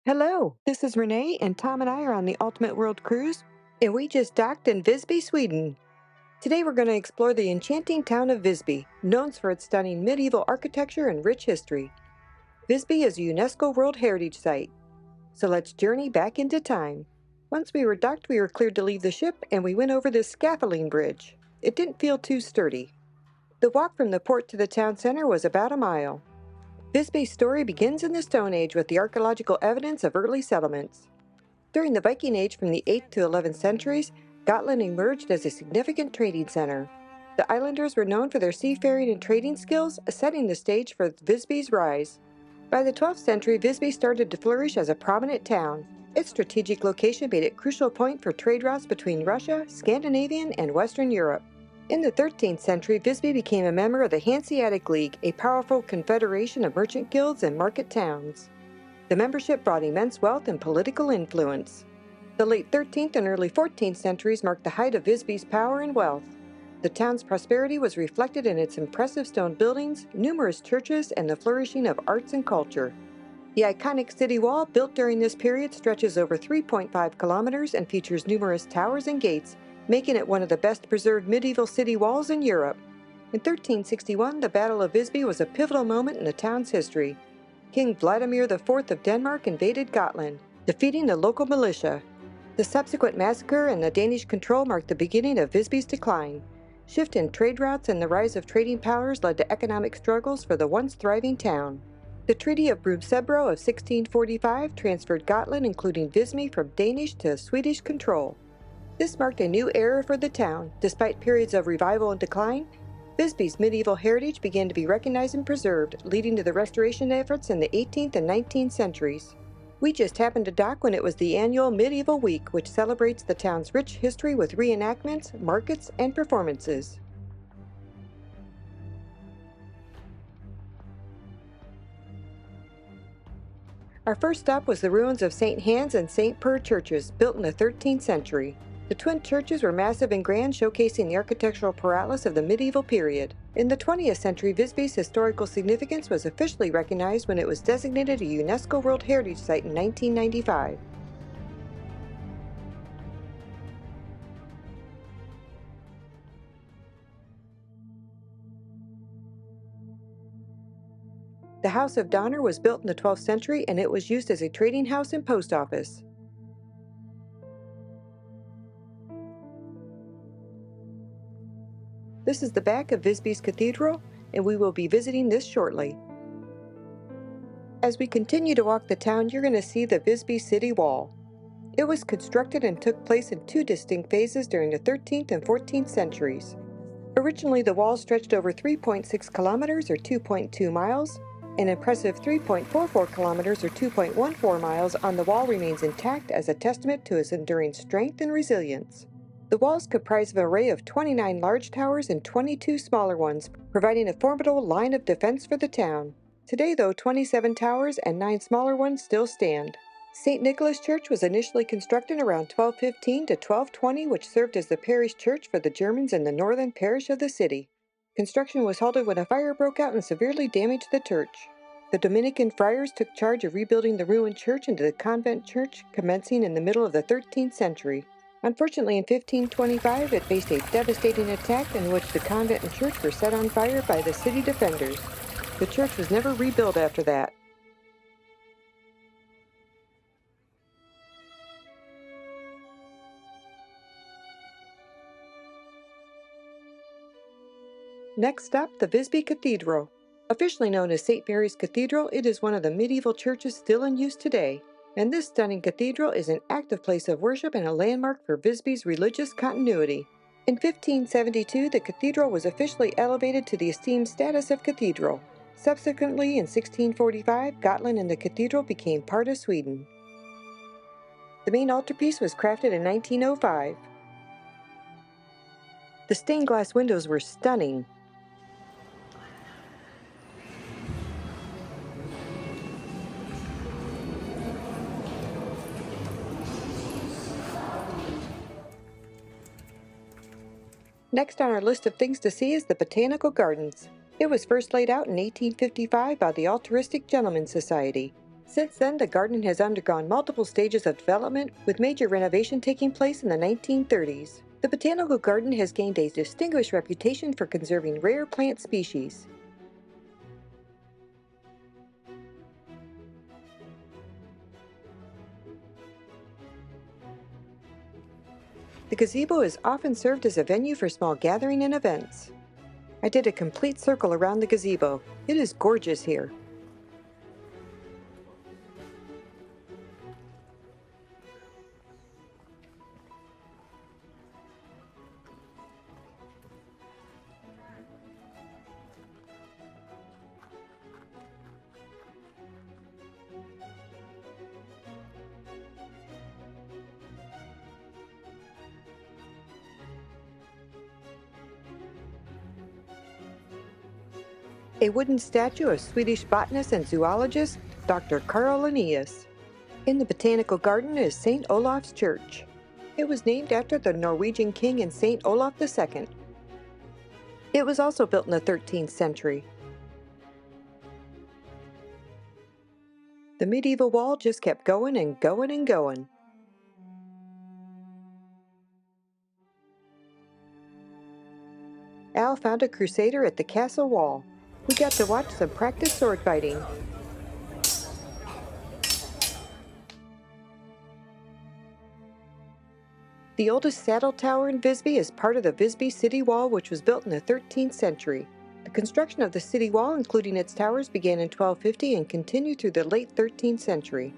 Hello, this is Renee, and Tom and I are on the Ultimate World Cruise, and we just docked in Visby, Sweden. Today we're going to explore the enchanting town of Visby, known for its stunning medieval architecture and rich history. Visby is a UNESCO World Heritage Site, so let's journey back into time. Once we were docked, we were cleared to leave the ship, and we went over this scaffolding bridge. It didn't feel too sturdy. The walk from the port to the town center was about a mile. Visby's story begins in the Stone Age with the archaeological evidence of early settlements. During the Viking Age from the 8th to 11th centuries, Gotland emerged as a significant trading center. The islanders were known for their seafaring and trading skills, setting the stage for Visby's rise. By the 12th century, Visby started to flourish as a prominent town. Its strategic location made it a crucial point for trade routes between Russia, Scandinavian, and Western Europe. In the 13th century, Visby became a member of the Hanseatic League, a powerful confederation of merchant guilds and market towns. The membership brought immense wealth and political influence. The late 13th and early 14th centuries marked the height of Visby's power and wealth. The town's prosperity was reflected in its impressive stone buildings, numerous churches, and the flourishing of arts and culture. The iconic city wall, built during this period, stretches over 3.5 kilometers and features numerous towers and gates, making it one of the best-preserved medieval city walls in Europe. In 1361, the Battle of Visby was a pivotal moment in the town's history. King Vladimir IV of Denmark invaded Gotland, defeating the local militia. The subsequent massacre and the Danish control marked the beginning of Visby's decline. Shift in trade routes and the rise of trading powers led to economic struggles for the once thriving town. The Treaty of 𝗪𝗥𝗟𝗧𝗜𝗍 of 1645 transferred Gotland, including Visby, from Danish to Swedish control. This marked a new era for the town. Despite periods of revival and decline, Visby's medieval heritage began to be recognized and preserved, leading to the restoration efforts in the 18th and 19th centuries. We just happened to dock when it was the annual Medieval Week, which celebrates the town's rich history with reenactments, markets, and performances. Our first stop was the ruins of St. Hans and St. Per churches, built in the 13th century. The twin churches were massive and grand, showcasing the architectural prowess of the medieval period. In the 20th century, Visby's historical significance was officially recognized when it was designated a UNESCO World Heritage Site in 1995. The House of Donner was built in the 12th century, and it was used as a trading house and post office. This is the back of Visby's Cathedral, and we will be visiting this shortly. As we continue to walk the town, you're going to see the Visby City Wall. It was constructed and took place in two distinct phases during the 13th and 14th centuries. Originally, the wall stretched over 3.6 kilometers or 2.2 miles. An impressive 3.44 kilometers or 2.14 miles on the wall remains intact as a testament to its enduring strength and resilience. The walls comprise of an array of 29 large towers and 22 smaller ones, providing a formidable line of defense for the town. Today, though, 27 towers and 9 smaller ones still stand. St. Nicholas Church was initially constructed around 1215 to 1220, which served as the parish church for the Germans in the northern parish of the city. Construction was halted when a fire broke out and severely damaged the church. The Dominican friars took charge of rebuilding the ruined church into the convent church, commencing in the middle of the 13th century. Unfortunately, in 1525, it faced a devastating attack in which the convent and church were set on fire by the city defenders. The church was never rebuilt after that. Next up, the Visby Cathedral. Officially known as St. Mary's Cathedral, it is one of the medieval churches still in use today. And this stunning cathedral is an active place of worship and a landmark for Visby's religious continuity. In 1572, the cathedral was officially elevated to the esteemed status of cathedral. Subsequently, in 1645, Gotland and the cathedral became part of Sweden. The main altarpiece was crafted in 1905. The stained glass windows were stunning. Next on our list of things to see is the Botanical Gardens. It was first laid out in 1855 by the Altruistic Gentlemen's Society. Since then, the garden has undergone multiple stages of development, with major renovation taking place in the 1930s. The Botanical Garden has gained a distinguished reputation for conserving rare plant species. The gazebo is often served as a venue for small gathering and events. I did a complete circle around the gazebo. It is gorgeous here. A wooden statue of Swedish botanist and zoologist Dr. Carl Linnaeus. In the Botanical Garden is St. Olaf's Church. It was named after the Norwegian king and St. Olaf II. It was also built in the 13th century. The medieval wall just kept going and going and going. Al found a crusader at the castle wall. We got to watch some practice sword fighting. The oldest saddle tower in Visby is part of the Visby city wall, which was built in the 13th century. The construction of the city wall, including its towers, began in 1250 and continued through the late 13th century.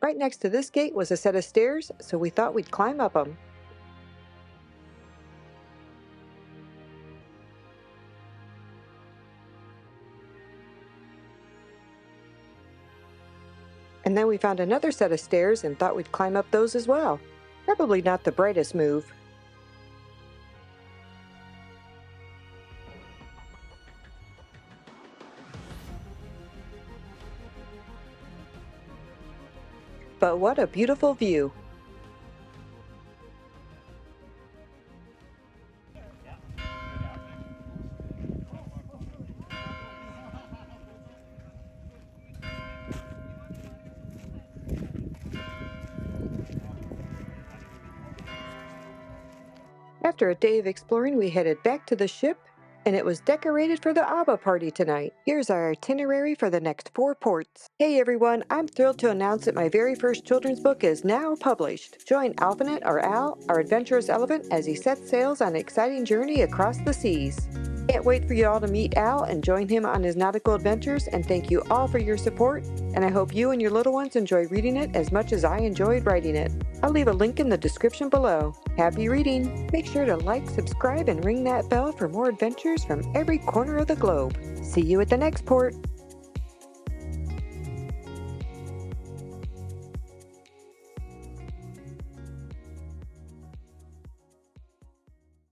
Right next to this gate was a set of stairs, so we thought we'd climb up them. And then we found another set of stairs and thought we'd climb up those as well. Probably not the brightest move. But what a beautiful view! After a day of exploring, we headed back to the ship, and it was decorated for the ARUBA party tonight. Here's our itinerary for the next 4 ports. Hey everyone, I'm thrilled to announce that my very first children's book is now published. Join Alphanet, or Al, our adventurous elephant, as he sets sails on an exciting journey across the seas. Can't wait for you all to meet Al and join him on his nautical adventures, and thank you all for your support, and I hope you and your little ones enjoy reading it as much as I enjoyed writing it. I'll leave a link in the description below. Happy reading! Make sure to like, subscribe, and ring that bell for more adventures from every corner of the globe. See you at the next port!